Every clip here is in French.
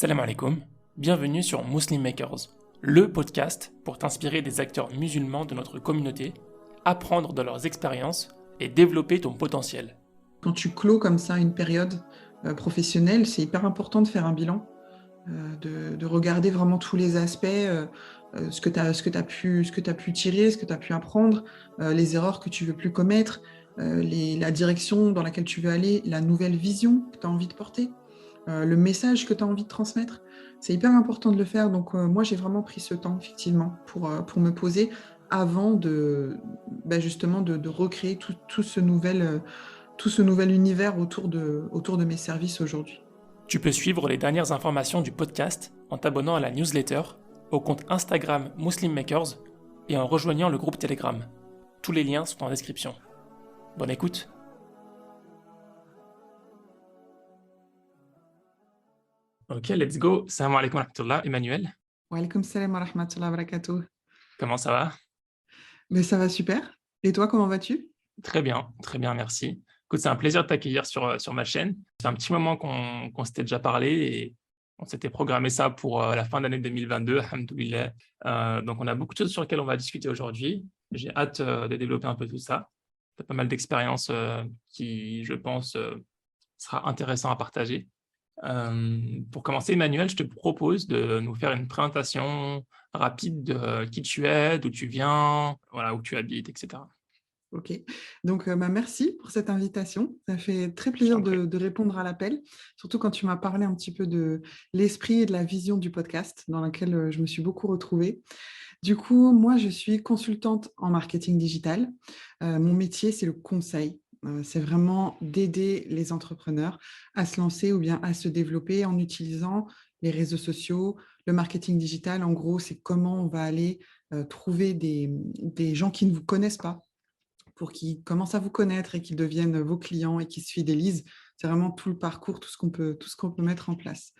Salam alaikum, bienvenue sur Muslim Makers, le podcast pour t'inspirer des acteurs musulmans de notre communauté, apprendre de leurs expériences et développer ton potentiel. Quand tu clôt comme ça une période professionnelle, c'est hyper important de faire un bilan, de regarder vraiment tous les aspects, ce que tu as pu tirer, ce que tu as pu apprendre, les erreurs que tu veux plus commettre, la direction dans laquelle tu veux aller, la nouvelle vision que tu as envie de porter, le message que tu as envie de transmettre. C'est hyper important de le faire. Donc, moi, j'ai vraiment pris ce temps, effectivement, pour me poser avant justement de recréer tout ce nouvel univers autour de mes services aujourd'hui. Tu peux suivre les dernières informations du podcast en t'abonnant à la newsletter, au compte Instagram Muslim Makers et en rejoignant le groupe Telegram. Tous les liens sont en description. Bonne écoute. Ok, let's go. Salam alaikum wa rahmatullah. Emmanuel, Wa alaykoum salam wa rahmatullahi wa barakatuh. comment ça va? Mais ça va super. Et toi, comment vas-tu? Très bien, merci. Écoute, c'est un plaisir de t'accueillir sur ma chaîne. C'est un petit moment qu'on s'était déjà parlé et on s'était programmé ça pour la fin d'année 2022, alhamdoulilah. Donc, on a beaucoup de choses sur lesquelles on va discuter aujourd'hui. J'ai hâte de développer un peu tout ça. Tu as pas mal d'expériences qui, je pense, sera intéressant à partager. Pour commencer, Emmanuel, je te propose de nous faire une présentation rapide de qui tu es, d'où tu viens, voilà, où tu habites, etc. Ok. Donc, merci pour cette invitation. Ça fait très Je plaisir t'en prie. de répondre à l'appel, surtout quand tu m'as parlé un petit peu de l'esprit et de la vision du podcast, dans laquelle je me suis beaucoup retrouvée. Du coup, moi, je suis consultante en marketing digital. Mon métier, c'est le conseil. C'est vraiment d'aider les entrepreneurs à se lancer ou bien à se développer en utilisant les réseaux sociaux, le marketing digital. En gros, c'est comment on va aller trouver des gens qui ne vous connaissent pas pour qu'ils commencent à vous connaître et qu'ils deviennent vos clients et qu'ils se fidélisent. C'est vraiment tout le parcours, tout ce qu'on peut mettre en place.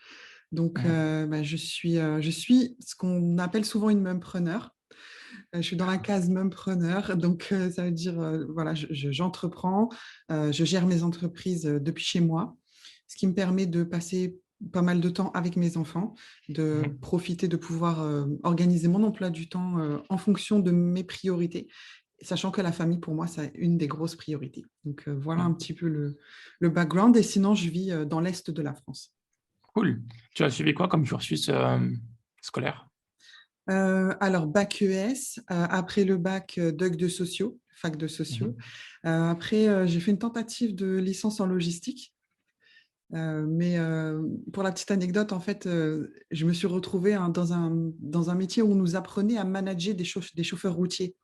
Donc, je suis ce qu'on appelle souvent une mumpreneur. Je suis dans la case mumpreneur, donc ça veut dire, voilà, j'entreprends, je gère mes entreprises depuis chez moi, ce qui me permet de passer pas mal de temps avec mes enfants, de profiter de pouvoir organiser mon emploi du temps en fonction de mes priorités, sachant que la famille, pour moi, c'est une des grosses priorités. Donc, voilà un petit peu le background. Et sinon, je vis dans l'Est de la France. Cool. Tu as suivi quoi comme cursus scolaire? Alors, bac ES, après le bac, doc de sociaux, fac de sociaux. Après, j'ai fait une tentative de licence en logistique. Mais pour la petite anecdote, en fait, je me suis retrouvée dans un métier où on nous apprenait à manager des chauffeurs routiers.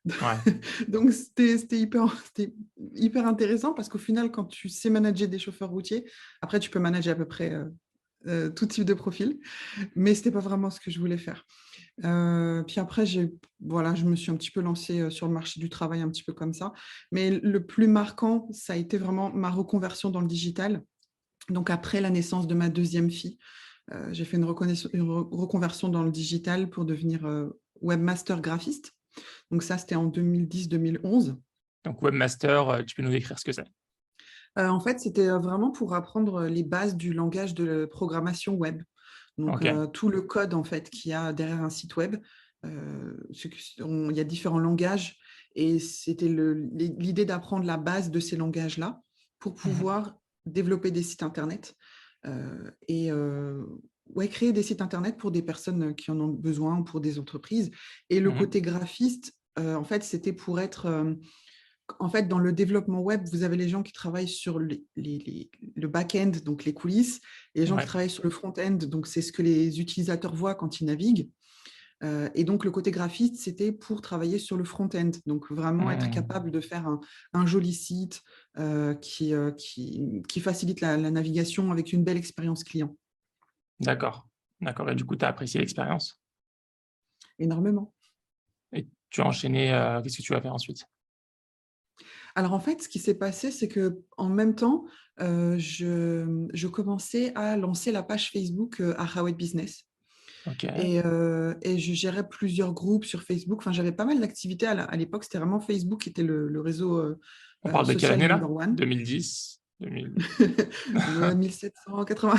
Ouais. Donc, c'était hyper intéressant parce qu'au final, quand tu sais manager des chauffeurs routiers, après, tu peux manager à peu près tout type de profil. Mais ce n'était pas vraiment ce que je voulais faire. Puis après, voilà, je me suis un petit peu lancée sur le marché du travail, un petit peu comme ça. Mais le plus marquant, ça a été vraiment ma reconversion dans le digital. Donc, après la naissance de ma deuxième fille, j'ai fait une reconversion dans le digital pour devenir webmaster graphiste. Donc, ça, c'était en 2010-2011. Donc, webmaster, tu peux nous décrire ce que c'est? En fait, c'était vraiment pour apprendre les bases du langage de programmation web. Donc, Ok. tout le code en fait qu'il y a derrière un site web, il y a différents langages et c'était l'idée d'apprendre la base de ces langages-là pour pouvoir développer des sites internet et ouais, créer des sites internet pour des personnes qui en ont besoin ou pour des entreprises. Et le côté graphiste, en fait, c'était pour être en fait, dans le développement web, vous avez les gens qui travaillent sur le back-end, donc les coulisses, et les gens qui Ouais. travaillent sur le front-end, donc c'est ce que les utilisateurs voient quand ils naviguent. Et donc, le côté graphiste, c'était pour travailler sur le front-end, donc vraiment être capable de faire un joli site qui facilite la navigation avec une belle expérience client. D'accord. D'accord. Et du coup, tu as apprécié l'expérience? Énormément. Et tu as enchaîné, qu'est-ce que tu vas faire ensuite? Alors en fait, ce qui s'est passé, c'est qu'en même temps, je commençais à lancer la page Facebook Ahawet Business. Ok. Et je gérais plusieurs groupes sur Facebook. Enfin, j'avais pas mal d'activités à l'époque. C'était vraiment Facebook qui était le réseau On parle de quelle social année là? number one. 2010? 2000. 1780.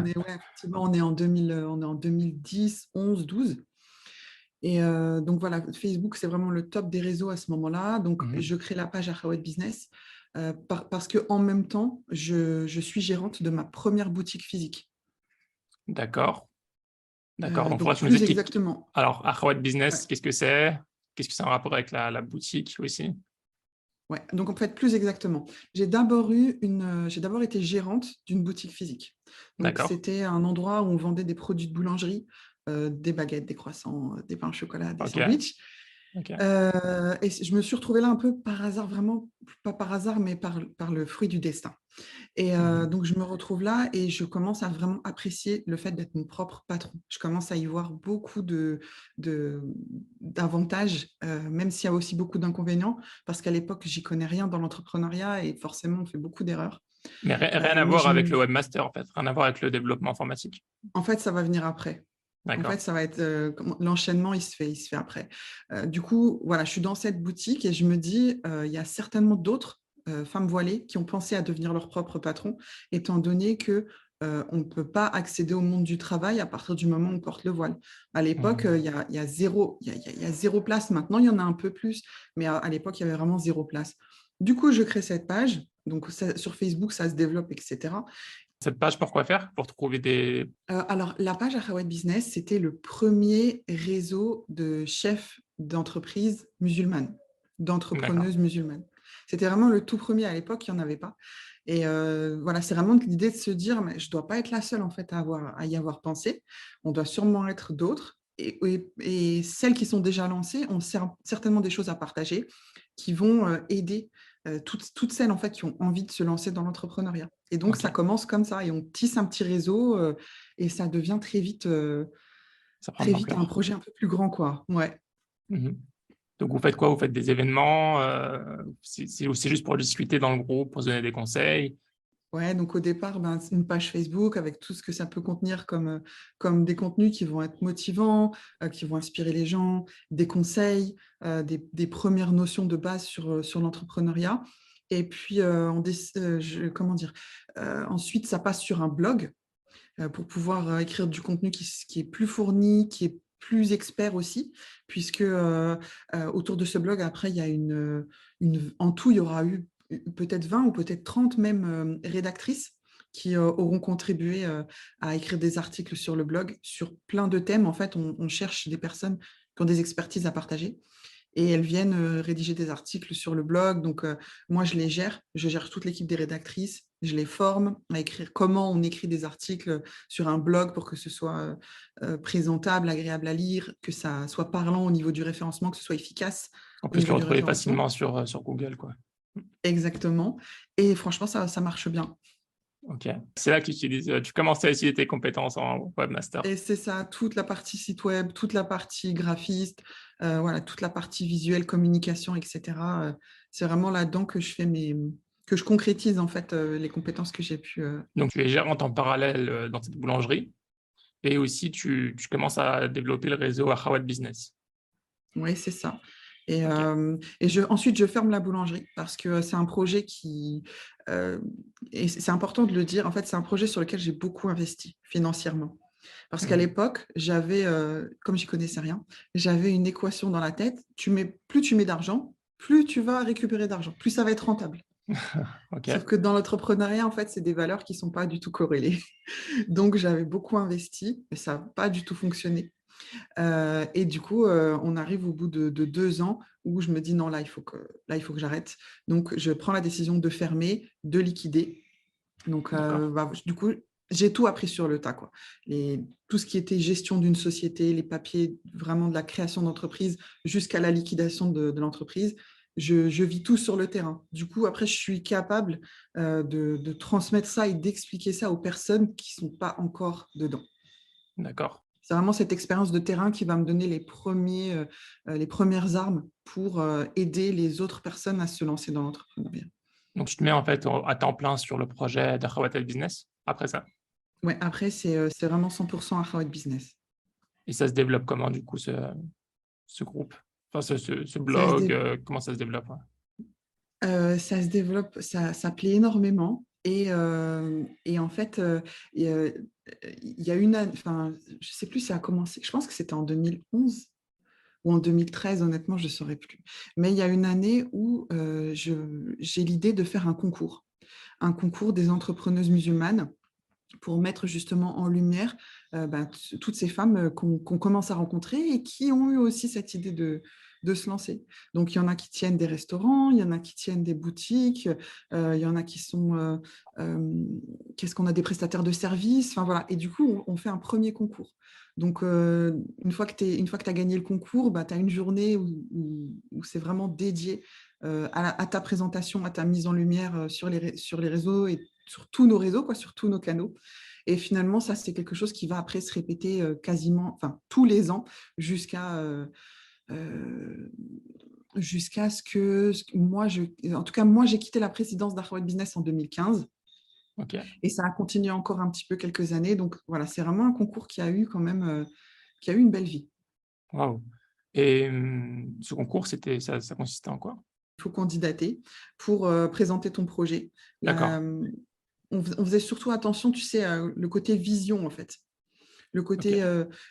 Effectivement, on est en 2000, on est en 2010, 11, 12. Et donc voilà, Facebook, c'est vraiment le top des réseaux à ce moment-là. Donc, je crée la page Akhawat Business parce qu'en même temps, je suis gérante de ma première boutique physique. D'accord. D'accord. Donc, il faudra Donc, que tu nous plus expliques. exactement. Alors, Akhawat Business, Ouais. qu'est-ce que c'est? Qu'est-ce que c'est en rapport avec la boutique aussi? Ouais. Donc, en fait, plus exactement, j'ai d'abord été gérante d'une boutique physique. Donc, D'accord. c'était un endroit où on vendait des produits de boulangerie, des baguettes, des croissants, des pains au chocolat, des OK. sandwichs. OK. Et je me suis retrouvée là un peu par hasard, vraiment, pas par hasard, mais par le fruit du destin. Et donc, je me retrouve là et je commence à vraiment apprécier le fait d'être mon propre patron. Je commence à y voir beaucoup d'avantages, même s'il y a aussi beaucoup d'inconvénients, parce qu'à l'époque, j'y connais rien dans l'entrepreneuriat et forcément, on fait beaucoup d'erreurs. Mais rien à Mais voir avec le webmaster, en fait. Rien à voir avec le développement informatique. en fait, ça va venir après. En D'accord. fait, ça va être l'enchaînement, il se fait après. Du coup, voilà, je suis dans cette boutique et je me dis, il y a certainement d'autres femmes voilées qui ont pensé à devenir leur propre patron, étant donné que on ne peut pas accéder au monde du travail à partir du moment où on porte le voile. À l'époque, il y a zéro place. Maintenant, il y en a un peu plus, mais à l'époque, il y avait vraiment zéro place. Du coup, je crée cette page. Donc, sur Facebook, ça se développe, etc. Cette page, pourquoi faire? Pour trouver des... Alors, la page Akhawat Business, c'était le premier réseau de chefs d'entreprises musulmanes, D'accord. d'entrepreneuses musulmanes. C'était vraiment le tout premier à l'époque, il n'y en avait pas. Et voilà, c'est vraiment l'idée de se dire, mais je ne dois pas être la seule en fait à y avoir pensé. On doit sûrement être d'autres. Et celles qui sont déjà lancées ont certainement des choses à partager qui vont aider toutes celles en fait qui ont envie de se lancer dans l'entrepreneuriat. Et donc OK. ça commence comme ça et on tisse un petit réseau et ça devient Ça prend de très vite un l'ampleur. projet un peu plus grand quoi. Ouais. Mhm. Donc, vous faites quoi? Vous faites des événements? C'est juste pour discuter dans le groupe, pour se donner des conseils? Ouais, donc au départ, ben, c'est une page Facebook avec tout ce que ça peut contenir comme des contenus qui vont être motivants, qui vont inspirer les gens, des conseils, des premières notions de base sur l'entrepreneuriat. Et puis, comment dire, ensuite, ça passe sur un blog pour pouvoir écrire du contenu qui est plus fourni, qui est plus expert aussi, puisque autour de ce blog, après, il y a en tout, il y aura eu peut-être 20 ou peut-être 30 même rédactrices qui auront contribué à écrire des articles sur le blog sur plein de thèmes. En fait, on cherche des personnes qui ont des expertises à partager et elles viennent rédiger des articles sur le blog. Donc, moi, je gère toute l'équipe des rédactrices, je les forme à écrire comment on écrit des articles sur un blog pour que ce soit présentable, agréable à lire, que ça soit parlant au niveau du référencement, que ce soit efficace On au peut se le niveau du retrouver référencement. facilement sur Google, quoi. Exactement. Et franchement, ça marche bien. OK. C'est là que tu commences à utiliser tes compétences en webmaster. Et c'est ça, toute la partie site web, toute la partie graphiste, voilà, toute la partie visuelle, communication, etc. C'est vraiment là-dedans que que je concrétise en fait les compétences que j'ai pu. Donc, tu es gérante en parallèle dans cette boulangerie et aussi tu commences à développer le réseau Akhawat Business. Oui, c'est ça. Et, OK. ensuite, je ferme la boulangerie parce que c'est un projet et c'est important de le dire, en fait, c'est un projet sur lequel j'ai beaucoup investi financièrement. Parce qu'à Mhm. l'époque, comme j'y connaissais rien, j'avais une équation dans la tête. Plus tu mets d'argent, plus tu vas récupérer d'argent, plus ça va être rentable. Sauf OK. que dans l'entrepreneuriat, en fait, c'est des valeurs qui ne sont pas du tout corrélées. Donc, j'avais beaucoup investi, mais ça n'a pas du tout fonctionné. Et du coup, on arrive au bout de 2 ans où je me dis non, là, il faut que j'arrête. Donc, je prends la décision de fermer, de liquider. Donc, D'accord. du coup, j'ai tout appris sur le tas, quoi. Tout ce qui était gestion d'une société, les papiers, vraiment de la création d'entreprise jusqu'à la liquidation de l'entreprise. Je vis tout sur le terrain. Du coup, après, je suis capable de transmettre ça et d'expliquer ça aux personnes qui ne sont pas encore dedans. D'accord. C'est vraiment cette expérience de terrain qui va me donner les premières armes pour aider les autres personnes à se lancer dans l'entrepreneuriat. Donc, tu te mets en fait à temps plein sur le projet d'Akhawat Business après ça. Ouais, après, c'est vraiment 100% Akhawat Business. Et ça se développe comment, du coup, ce groupe? Enfin, ce Ça se blog, dé- comment ça se développe? Ouais. Ça se développe, ça plaît énormément. Et en fait, il y a une année, enfin, je ne sais plus si ça a commencé, je pense que c'était en 2011 ou en 2013, honnêtement, je ne saurais plus. Mais il y a une année où j'ai l'idée de faire un concours des entrepreneuses musulmanes pour mettre justement en lumière toutes ces femmes qu'on commence à rencontrer et qui ont eu aussi cette idée de se lancer. Donc, il y en a qui tiennent des restaurants, il y en a qui tiennent des boutiques, il y en a qui sont, qu'est-ce qu'on a, des prestataires de services, enfin voilà. Et du coup, on fait un premier concours. Donc, une fois que tu as gagné le concours, tu as une journée où c'est vraiment dédié à ta présentation, à ta mise en lumière sur les réseaux et sur tous nos réseaux, quoi, sur tous nos canaux. Et finalement, ça, c'est quelque chose qui va après se répéter quasiment, enfin, tous les ans euh, jusqu'à ce que moi, en tout cas, moi, j'ai quitté la présidence d'Harvard Business en 2015 Ok, et ça a continué encore un petit peu quelques années. Donc voilà, c'est vraiment un concours qui a eu quand même, qui a eu une belle vie. waouh. Et ce concours, ça consistait en quoi? Il faut candidater pour présenter ton projet. D'accord, On faisait surtout attention, tu sais, le côté vision, en fait. Le ok, côté,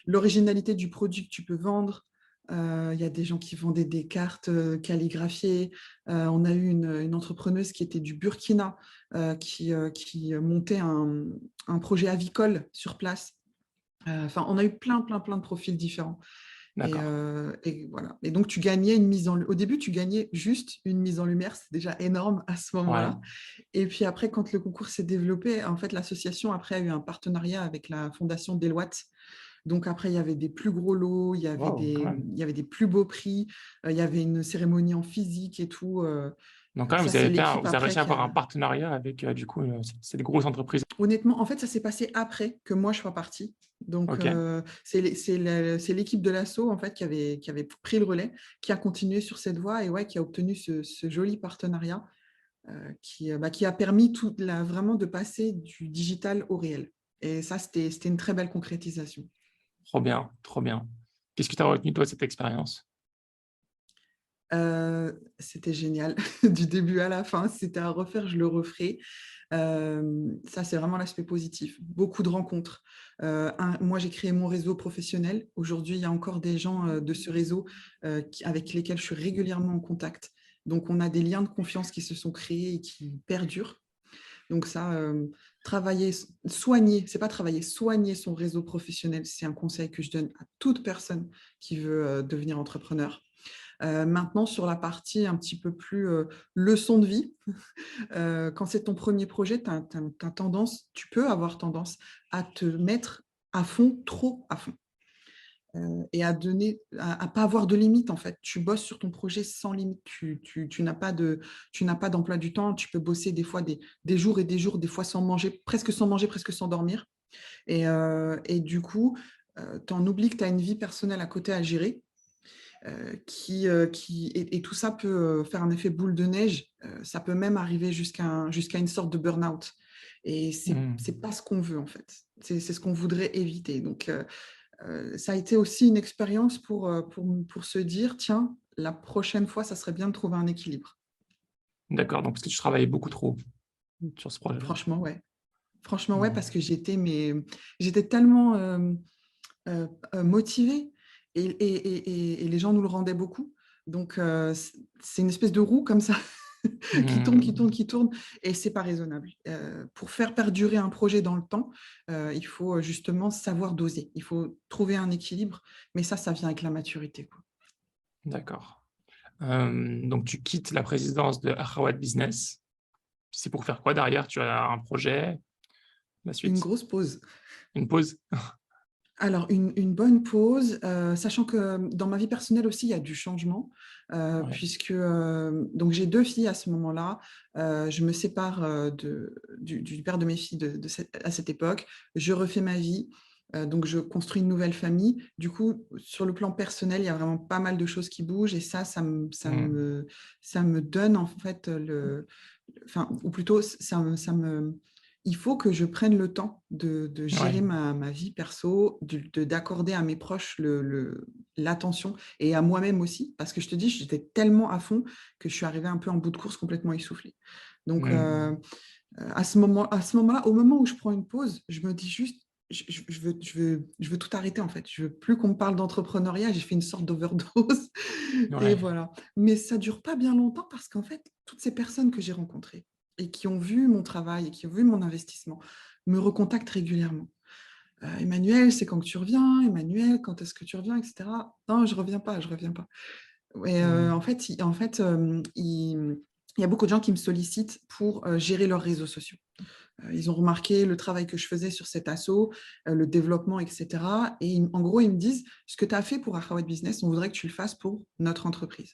l'originalité du produit que tu peux vendre. Il y a des gens qui vendaient des cartes calligraphiées. On a eu une entrepreneuse qui était du Burkina, qui montait un projet avicole sur place. Enfin, on a eu plein, plein, plein de profils différents. d'accord. Et voilà. Et donc, tu gagnais une mise en... Au début, tu gagnais juste une mise en lumière. C'est déjà énorme à ce Ouais, moment-là. Et puis après, quand le concours s'est développé, en fait, l'association après a eu un partenariat avec la fondation Deloitte. Donc après, il y avait des plus gros lots, waouh, quand même. il y avait des plus beaux prix, il y avait une cérémonie en physique et tout. Donc quand même, Ça, c'est l'équipe vous avez après réussi à qui avoir a... un partenariat avec, du coup, cette grosse entreprise. Honnêtement, en fait, ça s'est passé après que moi, je sois partie. Donc, Ok, c'est l'équipe de l'ASSO, en fait, qui avait pris le relais, qui a continué sur cette voie et ouais, qui a obtenu ce joli partenariat qui a permis vraiment de passer du digital au réel. Et ça, c'était une très belle concrétisation. trop bien, trop bien. Qu'est-ce que tu as retenu, toi, de cette expérience? C'était génial du début à la fin. Si c'était à refaire, je le referai. Ça, c'est vraiment l'aspect positif. Beaucoup de rencontres. Moi, j'ai créé mon réseau professionnel. Aujourd'hui, il y a encore des gens de ce réseau avec lesquels je suis régulièrement en contact. Donc, on a des liens de confiance qui se sont créés et qui perdurent. Donc ça, c'est pas travailler, soigner son réseau professionnel, c'est un conseil que je donne à toute personne qui veut devenir entrepreneur. Maintenant, sur la partie un petit peu plus leçon de vie, quand c'est ton premier projet, tu peux avoir tendance à te mettre à fond, trop à fond. À pas avoir de limite en fait. Tu bosses sur ton projet sans limite. Tu n'as pas d'emploi du temps. Tu peux bosser des fois des jours et des jours, des fois sans manger, presque sans dormir. Et du coup, tu en oublies que tu as une vie personnelle à côté à gérer. Et tout ça peut faire un effet boule de neige. Ça peut même arriver jusqu'à une sorte de burn-out. Et c'est pas ce qu'on veut en fait. C'est ce qu'on voudrait éviter. Donc, ça a été aussi une expérience pour se dire, tiens, la prochaine fois, ça serait bien de trouver un équilibre. D'accord, donc parce que tu travaillais beaucoup trop sur ce projet-là. Franchement, ouais. Franchement, ouais, Hmm. parce que j'étais tellement motivée et les gens nous le rendaient beaucoup. Donc, c'est une espèce de roue comme ça qui tourne, qui tourne, Hmm. qui tourne et c'est pas raisonnable. Pour faire perdurer un projet dans le temps, il faut justement savoir doser. Il faut trouver un équilibre, mais ça vient avec la maturité, quoi. D'accord. Donc tu quittes la présidence de Harvard Business. C'est pour faire quoi derrière? Tu as un projet, la Une suite? grosse pause. Une pause? Alors, une bonne pause, sachant que dans ma vie personnelle aussi, il y a du changement, Ouais. puisque donc j'ai deux filles à ce moment-là. Je me sépare du père de mes filles à cette époque. Je refais ma vie, donc je construis une nouvelle famille. Du coup, sur le plan personnel, il y a vraiment pas mal de choses qui bougent et Hmm. ça me donne en fait enfin, ou plutôt, il faut que je prenne le temps de gérer Ouais. ma vie perso, d'accorder à mes proches l'attention et à moi-même aussi. Parce que je te dis, j'étais tellement à fond que je suis arrivée un peu en bout de course complètement essoufflée. Donc, à ce moment-là, au moment où je prends une pause, je me dis juste, je veux tout arrêter en fait. Je veux plus qu'on me parle d'entrepreneuriat. J'ai fait une sorte d'overdose et Ouais. voilà. Mais ça dure pas bien longtemps parce qu'en fait, toutes ces personnes que j'ai rencontrées et qui ont vu mon travail et qui ont vu mon investissement me recontactent régulièrement. Emmanuel, c'est quand que tu reviens? Emmanuel, quand est-ce que tu reviens, etc. Non, je reviens pas, je reviens pas. Et Hmm. il y a beaucoup de gens qui me sollicitent pour gérer leurs réseaux sociaux. Ils ont remarqué le travail que je faisais sur cet assaut, le développement, etc. Et en gros, ils me disent, ce que tu as fait pour Akhawat Business, on voudrait que tu le fasses pour notre entreprise.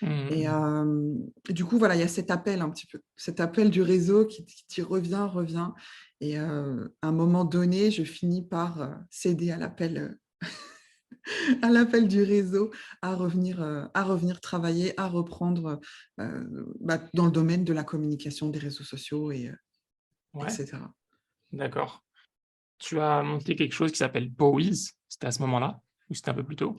Et Hmm. du coup, voilà, il y a cet appel un petit peu, cet appel du réseau qui dit revient, revient. Et à un moment donné, je finis par céder à l'appel du réseau, à revenir travailler, à reprendre dans le domaine de la communication, des réseaux sociaux, Ouais, etc. d'accord. Tu as monté quelque chose qui s'appelle Powiz. C'était à ce moment-là ou c'était un peu plus tôt?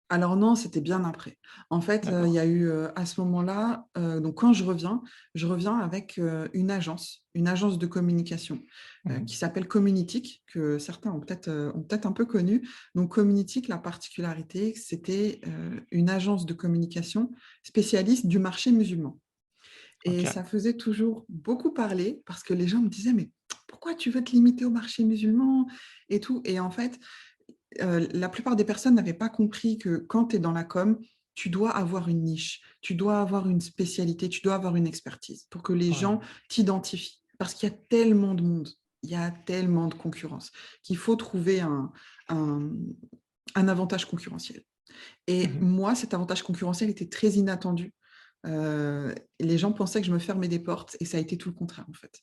Alors non, c'était bien après. En fait, il y D'accord. a eu à ce moment-là, donc quand je reviens avec une agence de communication Mhm. qui s'appelle Communitique, que certains ont peut-être un peu connu. Donc Communitique, la particularité, c'était une agence de communication spécialiste du marché musulman. Ok. Et ça faisait toujours beaucoup parler parce que les gens me disaient, mais pourquoi tu veux te limiter au marché musulman et tout. Et en fait, la plupart des personnes n'avaient pas compris que quand tu es dans la com, tu dois avoir une niche, tu dois avoir une spécialité, tu dois avoir une expertise pour que les Ouais. gens t'identifient. Parce qu'il y a tellement de monde, il y a tellement de concurrence qu'il faut trouver un, un avantage concurrentiel. Et Mhm. moi, cet avantage concurrentiel était très inattendu. Les gens pensaient que je me fermais des portes et ça a été tout le contraire en fait.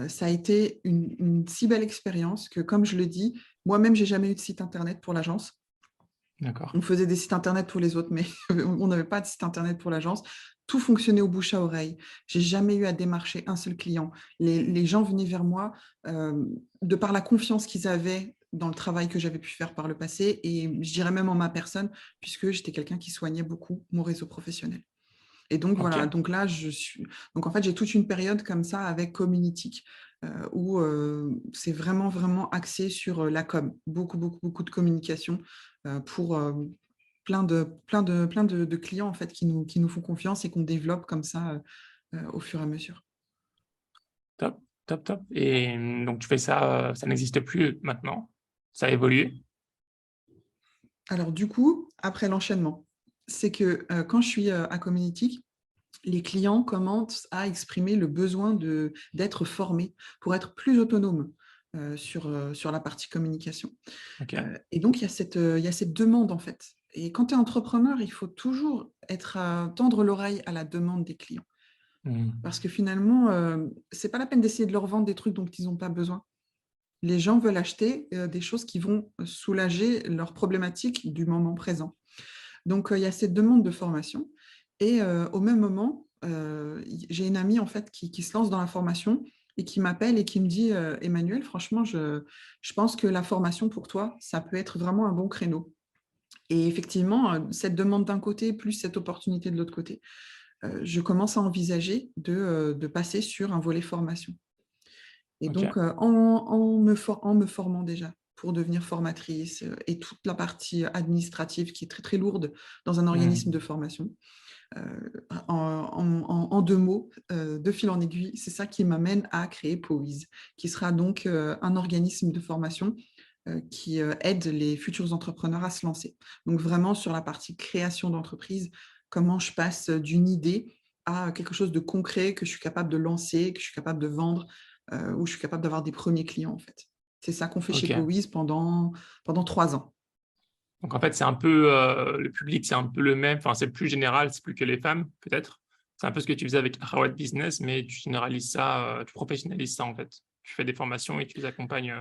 Ça a été une si belle expérience que, comme je le dis, moi-même, j'ai jamais eu de site internet pour l'agence. D'accord. On faisait des sites internet pour les autres, mais on n'avait pas de site internet pour l'agence. Tout fonctionnait au bouche à oreille. J'ai jamais eu à démarcher un seul client. Les gens venaient vers moi de par la confiance qu'ils avaient dans le travail que j'avais pu faire par le passé et je dirais même en ma personne, puisque j'étais quelqu'un qui soignait beaucoup mon réseau professionnel. Et donc Ok. voilà, donc là, donc en fait, j'ai toute une période comme ça avec Communitique où c'est vraiment, vraiment axé sur la com. Beaucoup, beaucoup, beaucoup de communication pour plein de clients en fait qui nous font confiance et qu'on développe comme ça au fur et à mesure. Top, top, top. Et donc tu fais ça, ça n'existe plus maintenant. Ça a évolué. Alors du coup, après l'enchaînement, c'est que quand je suis à Communitique, les clients commencent à exprimer le besoin d'être formés pour être plus autonomes sur la partie communication. Ok. Et donc, il y a cette demande, en fait. Et quand tu es entrepreneur, il faut toujours tendre l'oreille à la demande des clients. Hmm. Parce que finalement, ce n'est pas la peine d'essayer de leur vendre des trucs dont ils n'ont pas besoin. Les gens veulent acheter des choses qui vont soulager leurs problématiques du moment présent. Donc, il y a cette demande de formation. Et au même moment, j'ai une amie en fait qui se lance dans la formation et qui m'appelle et qui me dit Emmanuel, franchement, je pense que la formation pour toi, ça peut être vraiment un bon créneau. Et effectivement, cette demande d'un côté, plus cette opportunité de l'autre côté, je commence à envisager de passer sur un volet formation. Et Ok. donc, en me formant déjà pour devenir formatrice et toute la partie administrative qui est très, très lourde dans un organisme de Hmm. formation, en deux mots, de fil en aiguille, c'est ça qui m'amène à créer POWIS, qui sera donc un organisme de formation qui aide les futurs entrepreneurs à se lancer. Donc vraiment sur la partie création d'entreprise, comment je passe d'une idée à quelque chose de concret que je suis capable de lancer, que je suis capable de vendre, où je suis capable d'avoir des premiers clients en fait. C'est ça qu'on fait chez Ok. POWIS pendant 3 ans. Donc en fait, c'est un peu le public, c'est un peu le même. Enfin, c'est plus général, c'est plus que les femmes, peut-être. C'est un peu ce que tu faisais avec Harvard Business, mais tu généralises ça, tu professionnalises ça en fait. Tu fais des formations et tu les accompagnes.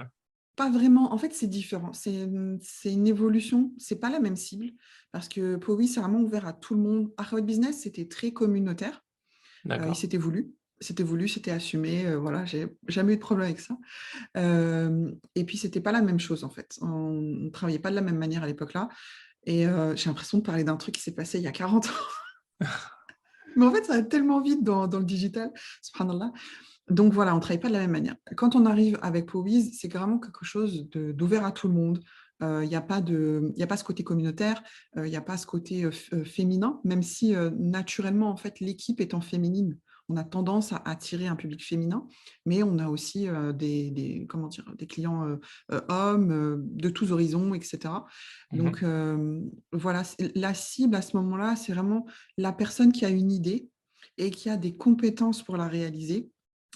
Pas vraiment. En fait, c'est différent. C'est une évolution. C'est pas la même cible parce que Powi, c'est vraiment ouvert à tout le monde. Harvard Business, c'était très communautaire. Il D'accord. s'était voulu. c'était voulu, c'était assumé. Voilà, j'ai jamais eu de problème avec ça. Et puis, c'était pas la même chose, en fait. On ne travaillait pas de la même manière à l'époque-là. Et j'ai l'impression de parler d'un truc qui s'est passé il y a 40 ans. Mais en fait, ça va tellement vite dans le digital, subhanallah. Donc voilà, on ne travaille pas de la même manière. Quand on arrive avec Powiz, c'est vraiment quelque chose d'ouvert à tout le monde. Il n'y a pas ce côté communautaire, il n'y a pas ce côté féminin, même si naturellement, en fait, l'équipe étant féminine, on a tendance à attirer un public féminin, mais on a aussi comment dire, des clients hommes de tous horizons, etc. Donc Mhm. voilà, la cible à ce moment-là, c'est vraiment la personne qui a une idée et qui a des compétences pour la réaliser,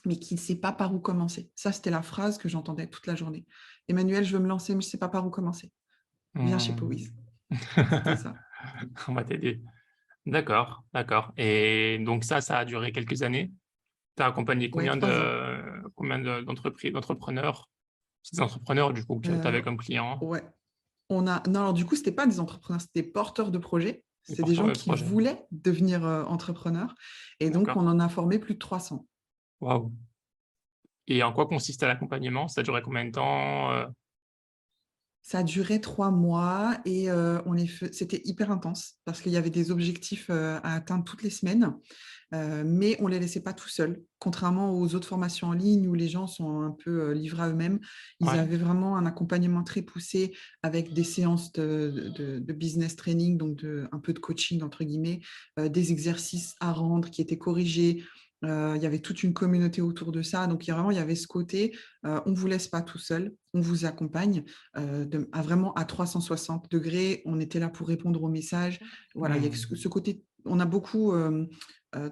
mais qui ne sait pas par où commencer. Ça, c'était la phrase que j'entendais toute la journée. Emmanuel, je veux me lancer, mais je ne sais pas par où commencer. Viens chez Powiz. Hmm. C'était ça. On va t'aider. D'accord, d'accord. Et donc ça a duré quelques années. Tu as accompagné Ouais, 3 ans. d'entreprises, d'entrepreneurs? C'est des entrepreneurs, du coup, que tu Euh, avais comme clients, ouais. Non, alors du coup, ce n'était pas des entrepreneurs, c'était des porteurs de projets. des C'est des porteurs gens de qui projets. voulaient devenir entrepreneurs. Et donc, D'accord. on en a formé plus de 300. Waouh. Et en quoi consistait l'accompagnement? Ça a duré combien de temps? Ça a duré 3 mois et c'était hyper intense parce qu'il y avait des objectifs à atteindre toutes les semaines. Mais on ne les laissait pas tout seuls. Contrairement aux autres formations en ligne où les gens sont un peu livrés à eux-mêmes, ils Ouais. avaient vraiment un accompagnement très poussé avec des séances de business training, donc un peu de coaching, entre guillemets, des exercices à rendre qui étaient corrigés. Il y avait toute une communauté autour de ça. Donc, il y avait ce côté, on ne vous laisse pas tout seul, on vous accompagne vraiment à 360 degrés. On était là pour répondre aux messages. Voilà, il y a Hmm. ce côté, on a beaucoup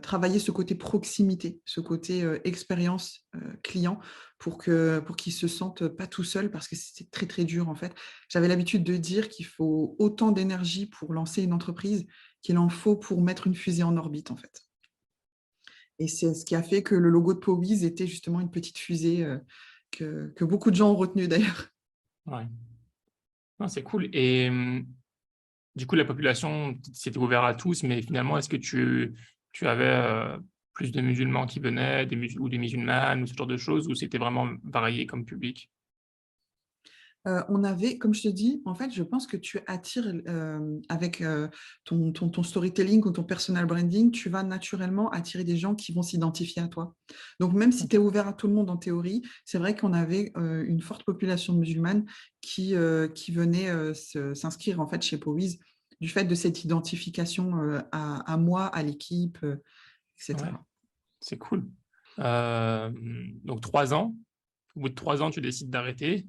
travailler ce côté proximité, ce côté expérience client pour qu'ils se sentent pas tout seuls parce que c'est très très dur en fait. J'avais l'habitude de dire qu'il faut autant d'énergie pour lancer une entreprise qu'il en faut pour mettre une fusée en orbite en fait. Et c'est ce qui a fait que le logo de Powiz était justement une petite fusée que beaucoup de gens ont retenu d'ailleurs. Ouais. Non, c'est cool. Et du coup, la population, c'était ouvert à tous, mais finalement, est-ce que tu avais plus de musulmans qui venaient, ou des musulmanes, ou ce genre de choses, ou c'était vraiment varié comme public? On avait, comme je te dis, en fait, je pense que tu attires avec ton storytelling ou ton personal branding, tu vas naturellement attirer des gens qui vont s'identifier à toi. Donc, même si tu es Ok. ouvert à tout le monde en théorie, c'est vrai qu'on avait une forte population musulmane qui venait s'inscrire en fait chez Powiz du fait de cette identification à moi, à l'équipe, Ouais, etc. c'est cool. Euh, donc 3 ans. Au bout de 3 ans, tu décides d'arrêter.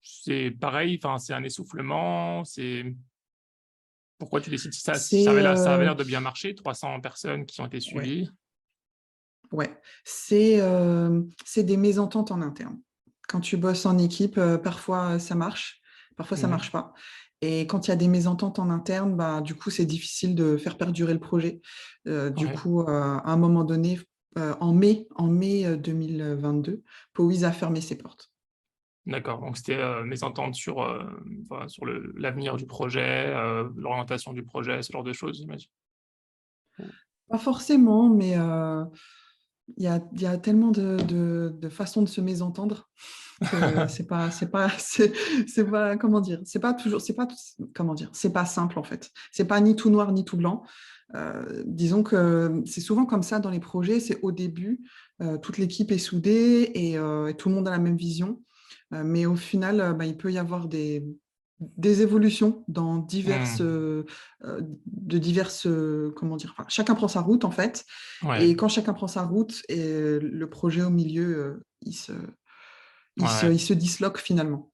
C'est pareil, enfin, c'est un essoufflement. C'est pourquoi tu décides? C'est Ça avait l'air de bien marcher. 300 personnes qui ont été ouais, suivies. ouais. C'est des mésententes en interne. Quand tu bosses en équipe, parfois ça marche, parfois ça marche Mhm. pas. Et quand il y a des mésententes en interne, bah, du coup, c'est difficile de faire perdurer le projet. Du Ouais, coup, à un moment donné, en mai 2022, Powiz a fermé ses portes. d'accord. Donc c'était mésentente sur, enfin, sur l'avenir du projet, l'orientation du projet, ce genre de choses, j'imagine. Pas forcément, mais il y a tellement de façons de se mésentendre que c'est pas, comment dire, c'est pas toujours, c'est pas, comment dire, c'est pas simple en fait. C'est pas ni tout noir ni tout blanc. Disons que c'est souvent comme ça dans les projets, c'est au début, toute l'équipe est soudée et tout le monde a la même vision. Mais au final, bah, il peut y avoir des évolutions dans Hmm. comment dire, enfin, chacun prend sa route en fait. Ouais, Et quand chacun prend sa route, et le projet au milieu, ouais, ouais. il se disloque finalement.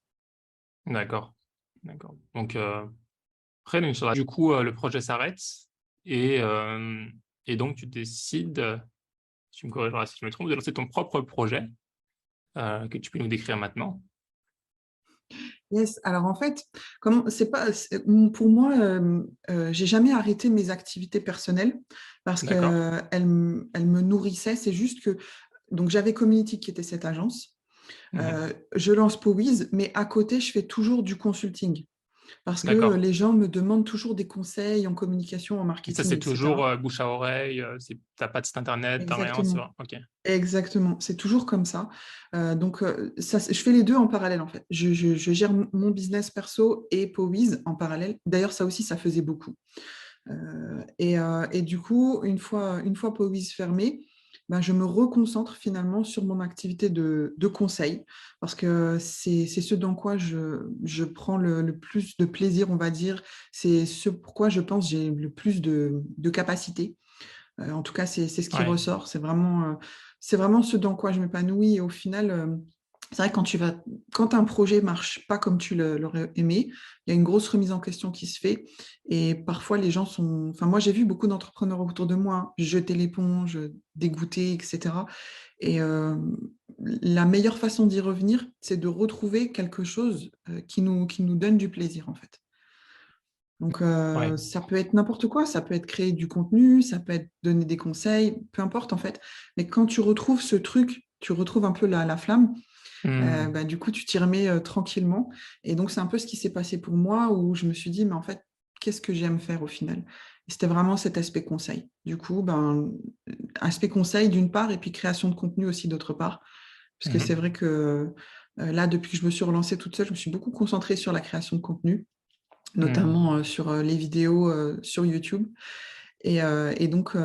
D'accord. D'accord. Donc, après, Inch'Allah, du coup, le projet s'arrête et, euh, et donc tu décides, tu me corrigeras si je me trompe, de lancer ton propre projet que tu peux nous décrire maintenant. Yes. Alors en fait, pour moi, j'ai jamais arrêté mes activités personnelles parce D'accord? qu'elles me nourrissaient. C'est juste que donc j'avais Community qui était cette agence. Mhm. Je lance Powiz, mais à côté, je fais toujours du consulting. Parce que D'accord. les gens me demandent toujours des conseils en communication, en Et ça, marketing, c'est toujours etc. bouche à oreille, t'as pas de site internet, t'as rien, c'est Exactement. vrai. Ok. Exactement, c'est toujours comme ça. Donc, ça, je fais les deux en parallèle, en fait. Je gère mon business perso et Powys en parallèle. D'ailleurs, ça aussi, ça faisait beaucoup. Et du coup, une fois Powys fermé, ben, je me reconcentre finalement sur mon activité de conseil parce que c'est ce dans quoi je prends le plus de plaisir, on va dire. C'est ce pourquoi je pense j'ai le plus de capacité. En tout cas, c'est ce qui Ouais. ressort. C'est vraiment ce dans quoi je m'épanouis. Et au final, c'est vrai que quand un projet marche pas comme tu l'aurais aimé, il y a une grosse remise en question qui se fait. Et parfois, les gens sont. Enfin, moi, j'ai vu beaucoup d'entrepreneurs autour de moi jeter l'éponge, dégoûter, etc. Et la meilleure façon d'y revenir, c'est de retrouver quelque chose qui nous donne du plaisir, en fait. Donc, Ouais. ça peut être n'importe quoi, ça peut être créer du contenu, ça peut être donner des conseils, peu importe en fait. Mais quand tu retrouves ce truc, tu retrouves un peu la flamme, Hmm. bah, du coup, tu t'y remets tranquillement. Et donc, c'est un peu ce qui s'est passé pour moi où je me suis dit, mais en fait, qu'est-ce que j'aime faire au final? Et c'était vraiment cet aspect conseil. Du coup, ben, aspect conseil d'une part et puis création de contenu aussi d'autre part. Parce que c'est Mhm. vrai que là, depuis que je me suis relancée toute seule, je me suis beaucoup concentrée sur la création de contenu Hmm. notamment sur les vidéos sur YouTube. Et donc,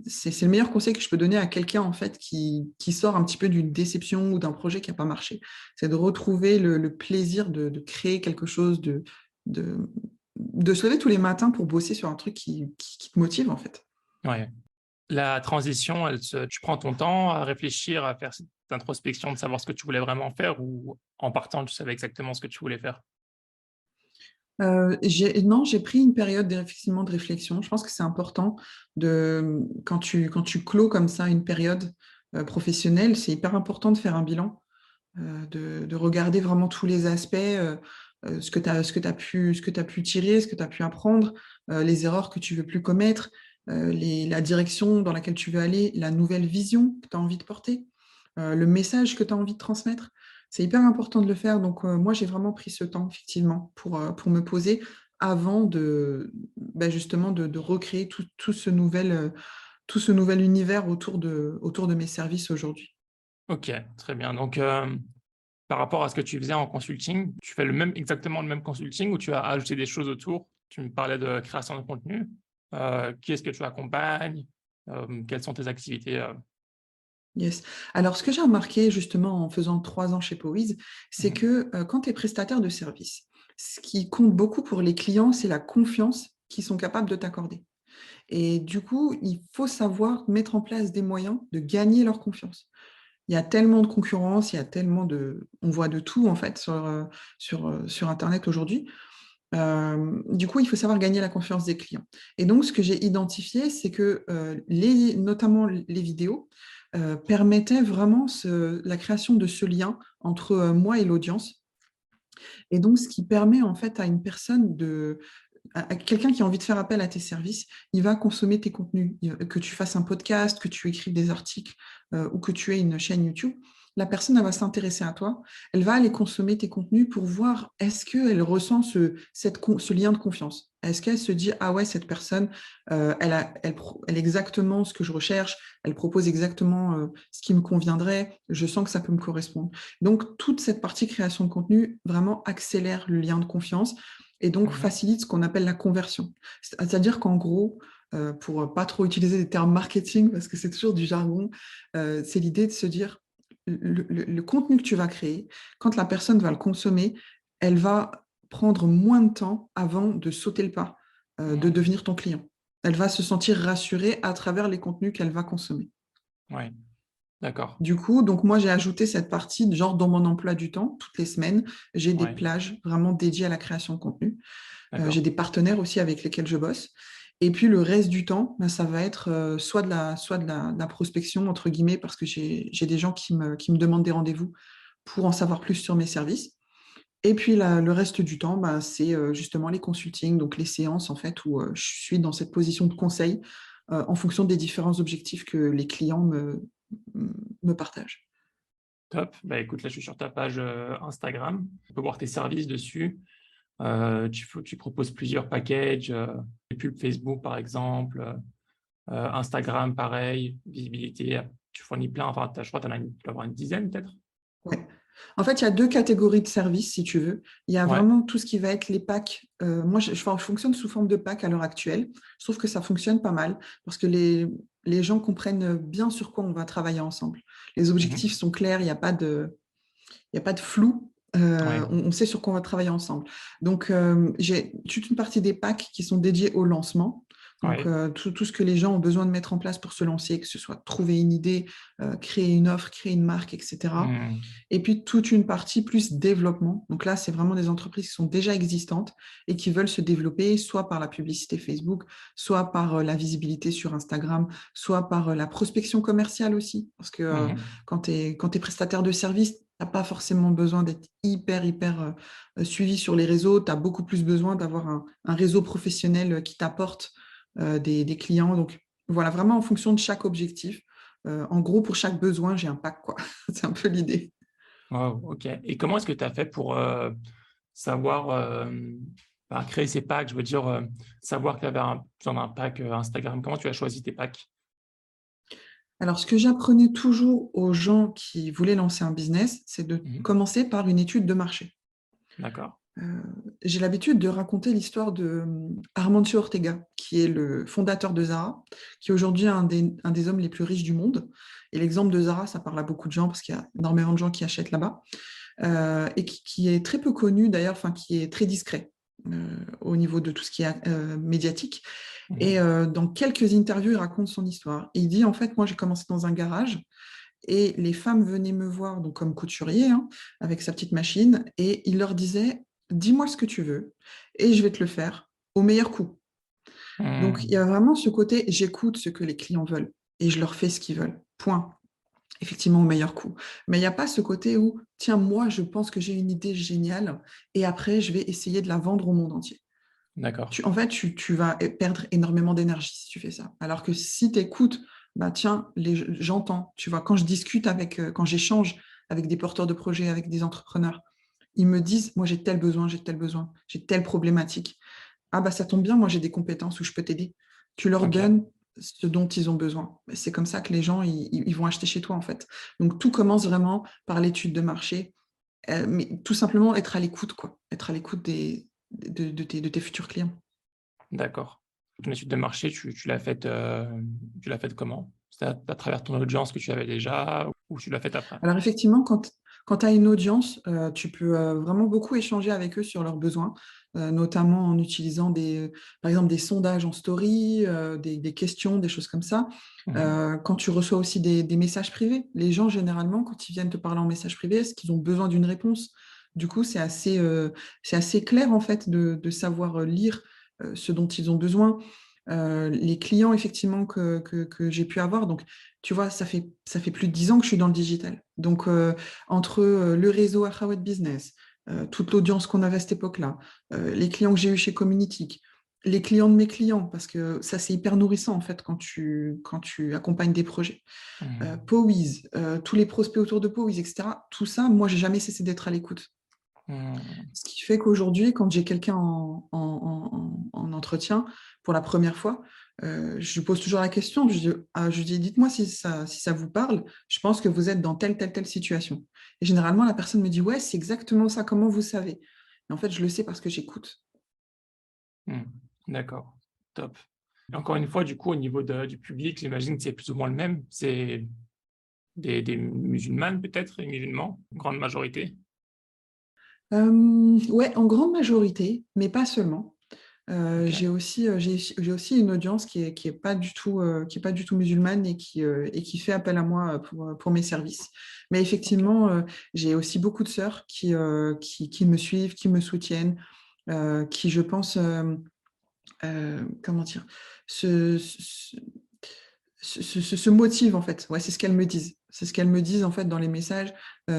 c'est le meilleur conseil que je peux donner à quelqu'un en fait qui sort un petit peu d'une déception ou d'un projet qui n'a pas marché. C'est de retrouver le plaisir de créer quelque chose, de, de se lever tous les matins pour bosser sur un truc qui te motive en fait. Ouais. La transition, tu prends ton temps à réfléchir, à faire cette introspection, de savoir ce que tu voulais vraiment faire ou en partant, tu savais exactement ce que tu voulais faire? Non, j'ai pris une période effectivement de réflexion. Je pense que c'est important quand tu clôt comme ça une période professionnelle, c'est hyper important de faire un bilan, de regarder vraiment tous les aspects, ce que tu as pu tirer, ce que tu as pu apprendre, les erreurs que tu veux plus commettre, la direction dans laquelle tu veux aller, la nouvelle vision que tu as envie de porter, le message que tu as envie de transmettre. C'est hyper important de le faire. Donc, moi, j'ai vraiment pris ce temps, effectivement, pour me poser avant justement de recréer tout ce nouvel univers autour de mes services aujourd'hui. Ok, très bien. Donc, par rapport à ce que tu faisais en consulting, tu fais exactement le même consulting ou tu as ajouté des choses autour? Tu me parlais de création de contenu. Qui est-ce que tu accompagnes? Quelles sont tes activités? Yes. Alors, ce que j'ai remarqué justement en faisant 3 ans chez Powys, c'est Mhm. que quand tu es prestataire de service, ce qui compte beaucoup pour les clients, c'est la confiance qu'ils sont capables de t'accorder. Et du coup, il faut savoir mettre en place des moyens de gagner leur confiance. Il y a tellement de concurrence, il y a tellement de. On voit de tout en fait sur Internet aujourd'hui. Du coup, il faut savoir gagner la confiance des clients. Et donc, ce que j'ai identifié, c'est que notamment les vidéos permettaient vraiment la création de ce lien entre moi et l'audience. Et donc, ce qui permet en fait à une personne à quelqu'un qui a envie de faire appel à tes services, il va consommer tes contenus. Que tu fasses un podcast, que tu écrives des articles ou que tu aies une chaîne YouTube, la personne elle va s'intéresser à toi, elle va aller consommer tes contenus pour voir est-ce qu'elle ressent ce lien de confiance. Est-ce qu'elle se dit, ah ouais, cette personne, elle est exactement ce que je recherche, elle propose exactement ce qui me conviendrait, je sens que ça peut me correspondre. Donc, toute cette partie création de contenu vraiment accélère le lien de confiance et donc Mhm. facilite ce qu'on appelle la conversion. C'est-à-dire qu'en gros, pour pas trop utiliser des termes marketing, parce que c'est toujours du jargon, c'est l'idée de se dire, le contenu que tu vas créer, quand la personne va le consommer, elle va prendre moins de temps avant de sauter le pas, de Ouais. devenir ton client. Elle va se sentir rassurée à travers les contenus qu'elle va consommer. Ouais. D'accord. Du coup, donc moi, j'ai ajouté cette partie, genre dans mon emploi du temps, toutes les semaines, j'ai des Ouais. plages vraiment dédiées à la création de contenu. J'ai D'accord. des partenaires aussi avec lesquels je bosse. Et puis le reste du temps, ben, ça va être soit de la prospection, entre guillemets, parce que j'ai des gens qui me demandent des rendez-vous pour en savoir plus sur mes services. Et puis le reste du temps, ben, c'est justement les consultings, donc les séances en fait, où je suis dans cette position de conseil en fonction des différents objectifs que les clients me partagent. Top. Bah, écoute, là, je suis sur ta page Instagram. On peut voir tes services dessus. Tu proposes plusieurs packages, les pubs Facebook par exemple, Instagram pareil, visibilité, tu fournis plein, enfin, je crois que tu dois avoir une dizaine peut-être. Ouais. En fait, il y a deux catégories de services, si tu veux. Il y a Ouais. vraiment tout ce qui va être les packs. Moi, je fonctionne sous forme de pack à l'heure actuelle. Je trouve que ça fonctionne pas mal parce que les gens comprennent bien sur quoi on va travailler ensemble. Les objectifs Mhm. sont clairs, il y a pas de flou. Ouais. On sait sur quoi on va travailler ensemble. Donc, j'ai toute une partie des packs qui sont dédiés au lancement. Donc, Ouais. tout ce que les gens ont besoin de mettre en place pour se lancer, que ce soit trouver une idée, créer une offre, créer une marque, etc. Mhm. Et puis toute une partie plus développement. Donc là, c'est vraiment des entreprises qui sont déjà existantes et qui veulent se développer, soit par la publicité Facebook, soit par la visibilité sur Instagram, soit par la prospection commerciale aussi. Parce que Mhm. quand tu es prestataire de service, tu n'as pas forcément besoin d'être hyper suivi sur les réseaux. Tu as beaucoup plus besoin d'avoir un réseau professionnel qui t'apporte des clients. Donc voilà, vraiment en fonction de chaque objectif. En gros, pour chaque besoin, j'ai un pack, quoi. C'est un peu l'idée. Wow, ok. Et comment est-ce que tu as fait pour savoir créer ces packs? Je veux dire, savoir que tu avais besoin d'un pack Instagram. Comment tu as choisi tes packs? Alors, ce que j'apprenais toujours aux gens qui voulaient lancer un business, c'est de Mhm. commencer par une étude de marché. D'accord. Euh, j'ai l'habitude de raconter l'histoire de Armancio Ortega, qui est le fondateur de Zara, qui est aujourd'hui un des hommes les plus riches du monde. Et l'exemple de Zara, ça parle à beaucoup de gens parce qu'il y a énormément de gens qui achètent là-bas. Et qui est très peu connu d'ailleurs, enfin qui est très discret au niveau de tout ce qui est médiatique. Et Mhm. dans quelques interviews, il raconte son histoire. Et il dit, en fait, moi, j'ai commencé dans un garage et les femmes venaient me voir donc comme couturier, hein, avec sa petite machine, et il leur disait, dis-moi ce que tu veux et je vais te le faire au meilleur coût. Donc, il y a Mhm. vraiment ce côté, j'écoute ce que les clients veulent et je leur fais ce qu'ils veulent. Point. Effectivement, au meilleur coût. Mais il n'y a pas ce côté où, tiens, moi, je pense que j'ai une idée géniale et après, je vais essayer de la vendre au monde entier. D'accord. En fait, tu vas perdre énormément d'énergie si tu fais ça. Alors que si tu écoutes, bah tiens, j'entends, tu vois, quand je discute avec, quand j'échange avec des porteurs de projets, avec des entrepreneurs, ils me disent, moi, j'ai tel besoin, j'ai tel besoin, j'ai telle problématique. Ah bah ça tombe bien, moi, j'ai des compétences où je peux t'aider. Tu leur Ok. donnes ce dont ils ont besoin. C'est comme ça que les gens, ils vont acheter chez toi, en fait. Donc, tout commence vraiment par l'étude de marché, mais tout simplement être à l'écoute, quoi. Être à l'écoute de tes futurs clients. D'accord. Ton étude de marché, tu l'as faite comment? C'est à travers ton audience que tu avais déjà ou tu l'as faite après? Alors effectivement, quand tu as une audience, tu peux vraiment beaucoup échanger avec eux sur leurs besoins, notamment en utilisant par exemple des sondages en story, des questions, des choses comme ça. Mhm. Quand tu reçois aussi des messages privés, les gens généralement, quand ils viennent te parler en message privé, est-ce qu'ils ont besoin d'une réponse? Du coup, c'est assez clair en fait de savoir lire ce dont ils ont besoin. Les clients effectivement que j'ai pu avoir, donc tu vois, ça fait plus de 10 ans que je suis dans le digital. Donc, entre le réseau Akhawat Business, toute l'audience qu'on avait à cette époque-là, les clients que j'ai eus chez Communitique, les clients de mes clients, parce que ça, c'est hyper nourrissant, en fait, quand tu accompagnes des projets. Mhm. Powiz, tous les prospects autour de Powiz, etc. Tout ça, moi, j'ai jamais cessé d'être à l'écoute. Mhm. Ce qui fait qu'aujourd'hui, quand j'ai quelqu'un en entretien pour la première fois, je lui pose toujours la question. Je lui dis, dites-moi si ça vous parle. Je pense que vous êtes dans telle situation. Et généralement, la personne me dit, ouais, c'est exactement ça. Comment vous savez? Et en fait, je le sais parce que j'écoute. Mhm. D'accord. Top. Et encore une fois, du coup, au niveau du public, j'imagine que c'est plus ou moins le même. C'est des musulmanes peut-être, et musulmans, grande majorité. Ouais, en grande majorité, mais pas seulement. Ok. J'ai aussi une audience qui est pas du tout, qui est pas du tout musulmane et qui fait appel à moi pour mes services. Mais Ok. effectivement, j'ai aussi beaucoup de sœurs qui me suivent, qui me soutiennent, qui, je pense, comment dire, se, se, se motivent en fait. Ouais, c'est ce qu'elles me disent. C'est ce qu'elles me disent en fait dans les messages.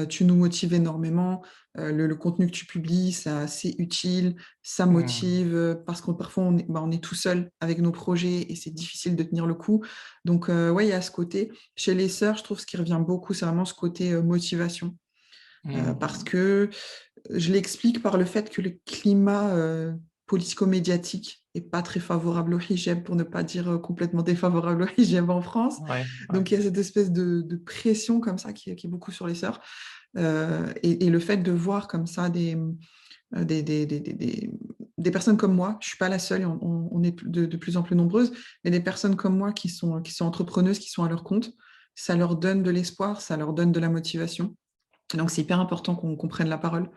Tu nous motives énormément. Le contenu que tu publies, c'est utile, ça Mhm. motive parce que parfois on est tout seul avec nos projets et c'est difficile de tenir le coup. Donc ouais, il y a ce côté. Chez les sœurs, je trouve ce qui revient beaucoup, c'est vraiment ce côté motivation. Parce Mhm. que je l'explique par le fait que le climat politico-médiatique est pas très favorable au hijab, pour ne pas dire complètement défavorable au hijab en France. Ouais, ouais. Donc, il y a cette espèce de pression comme ça qui est beaucoup sur les sœurs. Et le fait de voir comme ça des personnes comme moi, je ne suis pas la seule, on est de plus en plus nombreuses, mais des personnes comme moi qui sont entrepreneuses, qui sont à leur compte, ça leur donne de l'espoir, ça leur donne de la motivation. Donc, c'est hyper important qu'on prenne la parole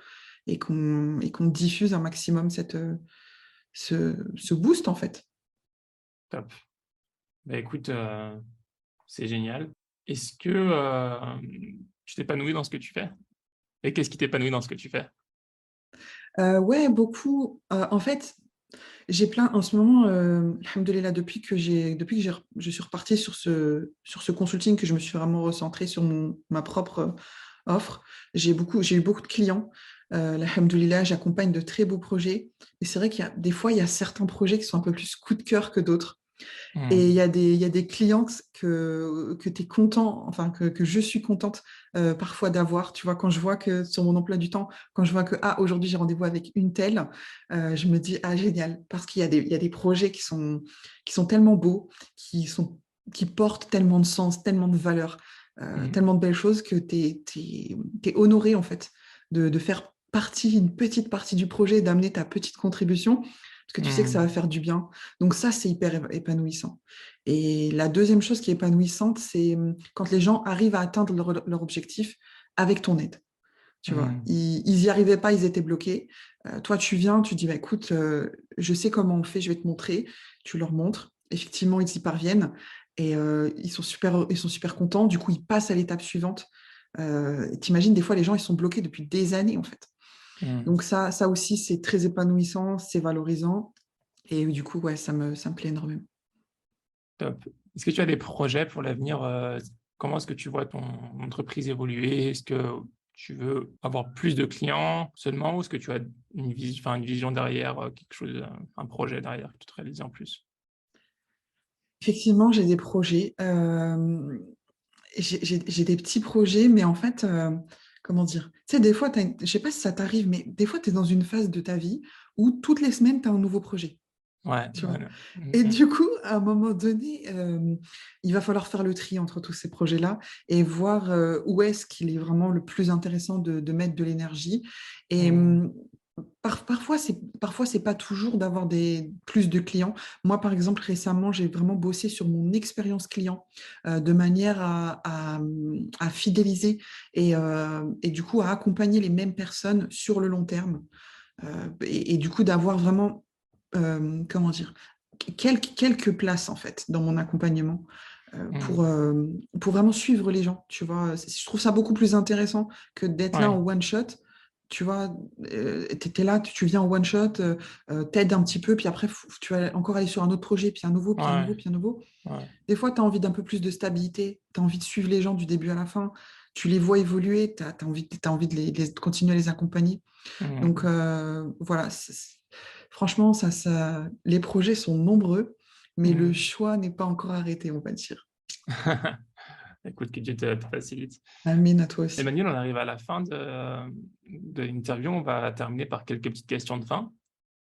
et qu'on diffuse un maximum ce boost, en fait. Top. Bah, écoute, c'est génial. Est-ce que tu t'épanouis dans ce que tu fais? Et qu'est-ce qui t'épanouit dans ce que tu fais? Ouais, beaucoup. En fait, j'ai plein, en ce moment, alhamdoulilah, je suis repartie sur ce consulting, que je me suis vraiment recentrée sur ma propre offre. J'ai eu beaucoup de clients. Alhamdoulilah, j'accompagne de très beaux projets. Et c'est vrai qu'il y a des fois, il y a certains projets qui sont un peu plus coup de cœur que d'autres. Et Hmm. il y a des clients que tu es content, enfin que je suis contente parfois d'avoir. Tu vois, quand je vois que sur mon emploi du temps, quand je vois que aujourd'hui j'ai rendez-vous avec une telle, je me dis ah génial, parce qu'il y a des projets qui sont tellement beaux, qui portent tellement de sens, tellement de valeur, Hmm. tellement de belles choses que tu es honoré en fait de faire une petite partie du projet, d'amener ta petite contribution, parce que tu sais que ça va Hmm. faire du bien. Donc ça, c'est hyper épanouissant. Et la deuxième chose qui est épanouissante, c'est quand les gens arrivent à atteindre leur objectif avec ton aide. Tu vois, Hmm. ils n'y arrivaient pas, ils étaient bloqués. Toi, tu viens, tu dis, bah, écoute, je sais comment on fait, je vais te montrer. Tu leur montres. Effectivement, ils y parviennent et ils sont super contents. Du coup, ils passent à l'étape suivante. T'imagines, des fois, les gens, ils sont bloqués depuis des années, en fait. Hmm. Donc ça aussi, c'est très épanouissant, c'est valorisant. Et du coup, ouais, ça me plaît énormément. Top. Est-ce que tu as des projets pour l'avenir? Comment est-ce que tu vois ton entreprise évoluer? Est-ce que tu veux avoir plus de clients seulement ou est-ce que tu as une vision derrière, quelque chose, un projet derrière que tu te réalises en plus? Effectivement, j'ai des projets. J'ai des petits projets, mais en fait, comment dire? Tu sais, des fois, je sais pas si ça t'arrive, mais des fois, tu es dans une phase de ta vie où toutes les semaines, tu as un nouveau projet. Ouais, Tu ouais, vois. ouais. Et Mmh. du coup, à un moment donné, il va falloir faire le tri entre tous ces projets-là et voir où est-ce qu'il est vraiment le plus intéressant de mettre de l'énergie. Et Mmh. parfois, c'est pas toujours d'avoir plus de clients. Moi, par exemple, récemment, j'ai vraiment bossé sur mon expérience client de manière à fidéliser et du coup à accompagner les mêmes personnes sur le long terme. Et du coup, d'avoir vraiment, comment dire, quelques places en fait dans mon accompagnement Mmh. pour vraiment suivre les gens. Tu vois, je trouve ça beaucoup plus intéressant que d'être là Ouais, en one shot. Tu vois, tu es là, tu viens en one shot, t'aides un petit peu, puis après, tu vas encore aller sur un autre projet, puis un nouveau, puis un ouais, nouveau, puis un nouveau. ouais. Des fois, tu as envie d'un peu plus de stabilité, tu as envie de suivre les gens du début à la fin, tu les vois évoluer, tu as envie de continuer à les accompagner. Donc Mmh. voilà, franchement, les projets sont nombreux, mais le Mmh. choix n'est pas encore arrêté, on va dire. Écoute, que Dieu te facilite. Amine à toi aussi. Emmanuel, on arrive à la fin de l'interview. On va terminer par quelques petites questions de fin.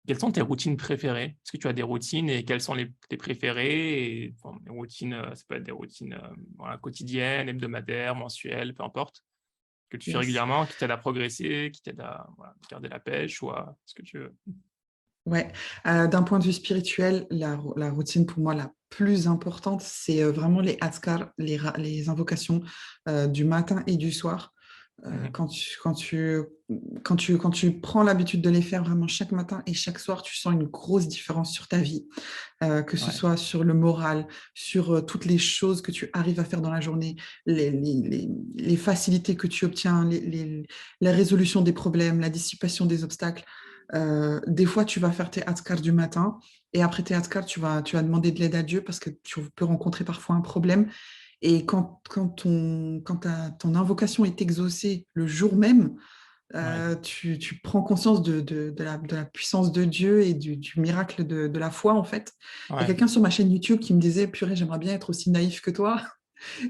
Quelles sont tes routines préférées? Est-ce que tu as des routines et quelles sont tes préférées? Et, bon, les routines, ça peut être des routines voilà, quotidiennes, hebdomadaires, mensuelles, peu importe, que tu fais Yes. régulièrement, qui t'aident à progresser, qui t'aident à voilà, garder la pêche ou à ce que tu veux. Ouais. D'un point de vue spirituel, la routine pour moi la plus importante, c'est vraiment les adhkar, les invocations du matin et du soir. Euh, Mhm. quand tu, quand tu, quand tu prends l'habitude de les faire vraiment chaque matin et chaque soir, tu sens une grosse différence sur ta vie, que ce Ouais. soit sur le moral, sur toutes les choses que tu arrives à faire dans la journée, les facilités que tu obtiens, la résolution des problèmes, la dissipation des obstacles. Des fois, tu vas faire tes adhkar du matin et après tes adhkar, tu vas demander de l'aide à Dieu parce que tu peux rencontrer parfois un problème. Et quand ton invocation est exaucée le jour même, Ouais. tu prends conscience de la puissance de Dieu et du miracle de la foi, en fait. Il y a Ouais. quelqu'un sur ma chaîne YouTube qui me disait, purée, j'aimerais bien être aussi naïf que toi.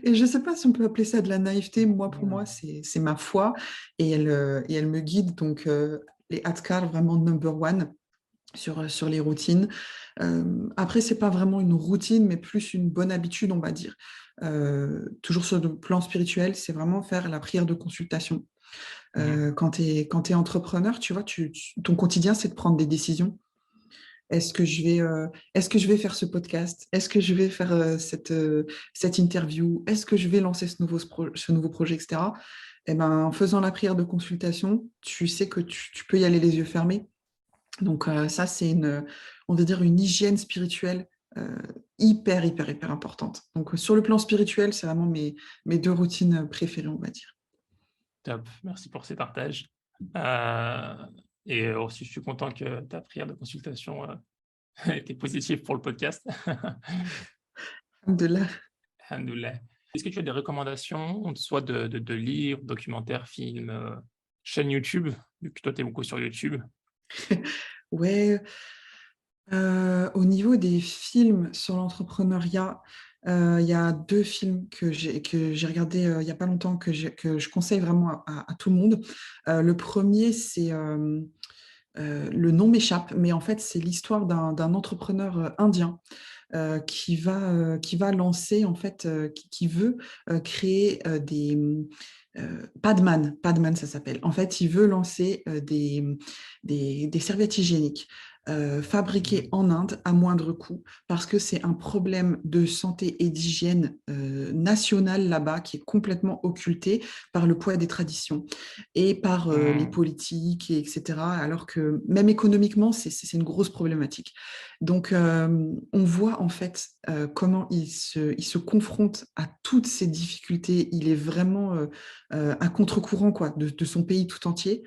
Et je ne sais pas si on peut appeler ça de la naïveté. Moi, pour moi, Hmm. c'est ma foi et elle me guide. Donc, les Adkar, vraiment number one sur les routines. Après, c'est pas vraiment une routine, mais plus une bonne habitude, on va dire. Toujours sur le plan spirituel, c'est vraiment faire la prière de consultation. Mhm. Quand tu es entrepreneur, tu vois, ton quotidien, c'est de prendre des décisions. Est-ce que je vais faire ce podcast? Est-ce que je vais faire cette interview? Est-ce que je vais lancer ce nouveau projet, etc. Eh ben, en faisant la prière de consultation, tu sais que tu peux y aller les yeux fermés. Donc ça, c'est on va dire une hygiène spirituelle euh, hyper importante. Donc sur le plan spirituel, c'est vraiment mes deux routines préférées, on va dire. Top, merci pour ces partages. Euh, et aussi, je suis content que ta prière de consultation était positive pour le podcast. De là. Alhamdoulilah. Est-ce que tu as des recommandations, soit de livres, documentaires, films, chaînes YouTube, vu que toi, tu es beaucoup sur YouTube? Ouais, au niveau des films sur l'entrepreneuriat, il y a deux films que j'ai regardés il n'y a pas longtemps que je conseille vraiment à tout le monde. Le premier, c'est le nom m'échappe, mais en fait, c'est l'histoire d'un entrepreneur indien qui va lancer, en fait, qui veut créer Padman, ça s'appelle. En fait, il veut lancer des serviettes hygiéniques fabriquées en Inde à moindre coût parce que c'est un problème de santé et d'hygiène national là-bas qui est complètement occulté par le poids des traditions et par les Hmm. politiques, etc. Alors que même économiquement, c'est une grosse problématique. Donc, on voit en fait comment il se confronte à toutes ces difficultés. Il est vraiment à contre-courant quoi, de son pays tout entier.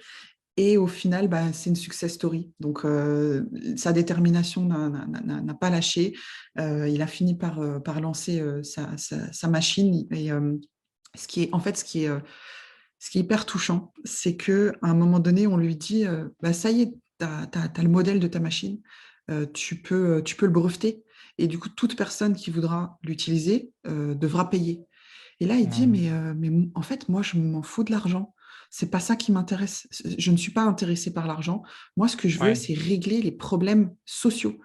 Et au final, bah, c'est une success story. Donc, sa détermination n'a pas lâché. Il a fini par lancer sa machine. Et ce qui est, en fait, ce qui est hyper touchant, c'est qu'à un moment donné, on lui dit bah, ça y est, tu as le modèle de ta machine, tu peux le breveter. Et du coup, toute personne qui voudra l'utiliser devra payer. Et là, il dit Hmm. mais en fait, moi, je m'en fous de l'argent. C'est pas ça qui m'intéresse. Je ne suis pas intéressé par l'argent. Moi, ce que je veux, Ouais. c'est régler les problèmes sociaux.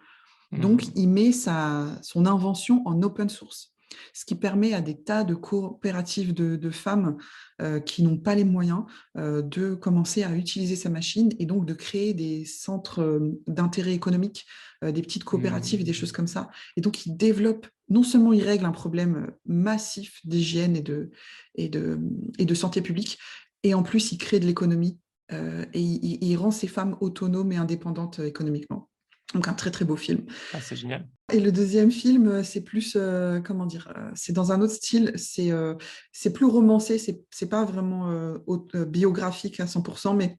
Donc, Hmm. il met son invention en open source, ce qui permet à des tas de coopératives de femmes qui n'ont pas les moyens de commencer à utiliser sa machine et donc de créer des centres d'intérêt économique, des petites coopératives, des choses Hmm. comme ça. Et donc, il développe, non seulement il règle un problème massif d'hygiène et de santé publique, et en plus, il crée de l'économie et il rend ces femmes autonomes et indépendantes économiquement. Donc un très très beau film. Ah, c'est génial. Et le deuxième film, c'est plus, comment dire, c'est dans un autre style, c'est plus romancé, c'est pas vraiment biographique à 100%, mais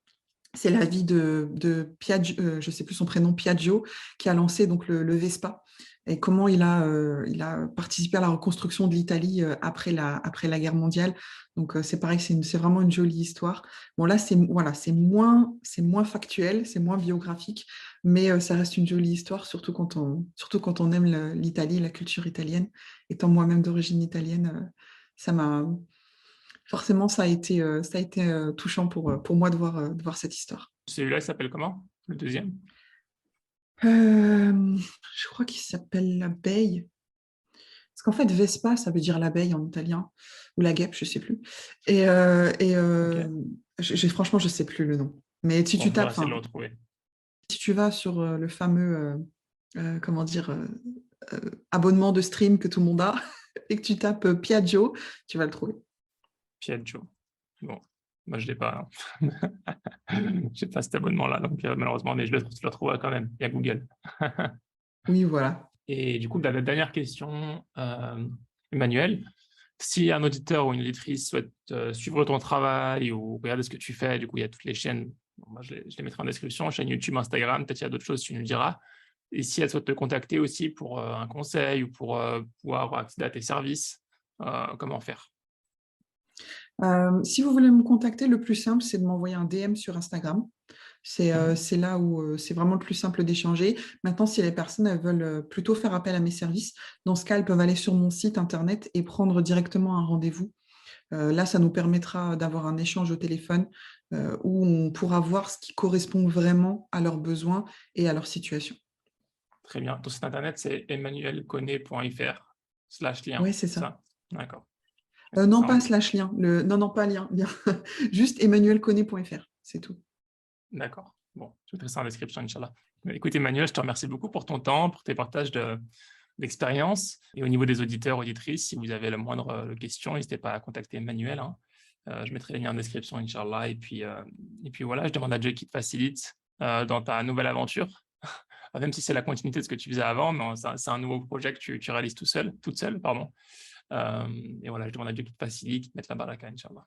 c'est la vie de Piaggio, je sais plus son prénom, Piaggio, qui a lancé donc le Vespa et comment il a participé à la reconstruction de l'Italie après la guerre mondiale. Donc c'est pareil, c'est vraiment une jolie histoire. Bon là, voilà, c'est moins factuel, c'est moins biographique, mais ça reste une jolie histoire, surtout quand on aime l'Italie, la culture italienne. Étant moi-même d'origine italienne, ça m'a forcément, ça a été touchant pour moi de voir cette histoire. Celui-là, il s'appelle comment? Le deuxième? Je crois qu'il s'appelle l'abeille. Parce qu'en fait, Vespa, ça veut dire l'abeille en italien, ou la guêpe, je ne sais plus. Et Ok. franchement, je ne sais plus le nom. Mais si Bon, tu je vais tapes, essayer de enfin, le retrouver. si tu vas sur le fameux, comment dire, abonnement de stream que tout le monde a, et que tu tapes Piaggio, tu vas le trouver. Piaggio. Bon, moi, je l'ai pas. Hein. J'ai pas cet abonnement-là, donc malheureusement, mais je le retrouverai quand même. Il y a Google. Oui, voilà. Et du coup, la dernière question, Emmanuel, si un auditeur ou une auditrice souhaite suivre ton travail ou regarder ce que tu fais, du coup, il y a toutes les chaînes. Bon, moi, je les mettrai en description, chaîne YouTube, Instagram, peut-être il y a d'autres choses, tu nous le diras. Et si elle souhaite te contacter aussi pour un conseil ou pour pouvoir avoir accès à tes services, comment faire? Si vous voulez me contacter, le plus simple, c'est de m'envoyer un DM sur Instagram. C'est là où c'est vraiment le plus simple d'échanger. Maintenant, si les personnes elles veulent plutôt faire appel à mes services, dans ce cas, elles peuvent aller sur mon site internet et prendre directement un rendez-vous. Là, ça nous permettra d'avoir un échange au téléphone où on pourra voir ce qui correspond vraiment à leurs besoins et à leur situation. Très bien. Ton site internet, c'est emmanuelconnet.fr/lien, Oui, c'est c'est ça. ça? D'accord. Non, Ça, pas slash lien. Non, non, pas lien. Juste emmanuelconnet.fr, c'est tout. d'accord. Bon, je mettrai ça en description, Inch'Allah. Écoute, Emmanuel, je te remercie beaucoup pour ton temps, pour tes partages d'expérience. Et au niveau des auditeurs, auditrices, si vous avez la moindre question, n'hésitez pas à contacter Emmanuel, hein. Je mettrai les liens en description, Inch'Allah. Et puis voilà, je demande à Dieu qu'il te facilite dans ta nouvelle aventure. Même si c'est la continuité de ce que tu faisais avant, mais c'est un nouveau projet que tu réalises toute seule, pardon. Et voilà, je demande à Dieu qu'il te facilite, qu'il te mette la baraka, Inch'Allah.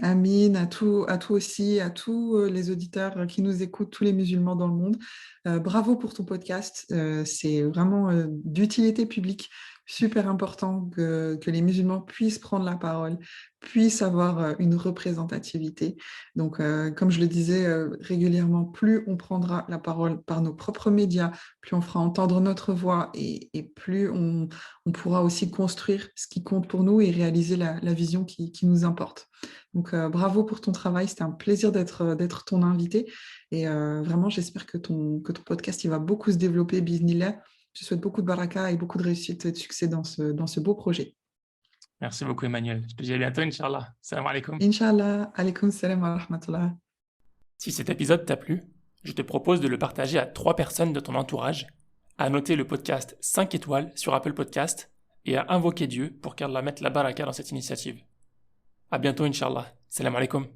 Amine, à tout aussi, à tous les auditeurs qui nous écoutent, tous les musulmans dans le monde. Bravo pour ton podcast. C'est vraiment d'utilité publique, super important que les musulmans puissent prendre la parole, puissent avoir une représentativité. Donc, comme je le disais régulièrement, plus on prendra la parole par nos propres médias, plus on fera entendre notre voix et plus on pourra aussi construire ce qui compte pour nous et réaliser la vision qui nous importe. Donc, bravo pour ton travail. C'était un plaisir d'être ton invité. Et vraiment, j'espère que ton podcast il va beaucoup se développer. Bismillah. Je souhaite beaucoup de baraka et beaucoup de réussite et de succès dans ce beau projet. Merci beaucoup, Emmanuel. Je te dis à bientôt, Inch'Allah. Salam alaikum. Inch'Allah. Alaykoum salam wa rahmatullah. Si cet épisode t'a plu, je te propose de le partager à 3 personnes de ton entourage, à noter le podcast 5 étoiles sur Apple Podcast et à invoquer Dieu pour qu'Allah mette la baraka dans cette initiative. À bientôt, Inch'Allah. Salam alaikum.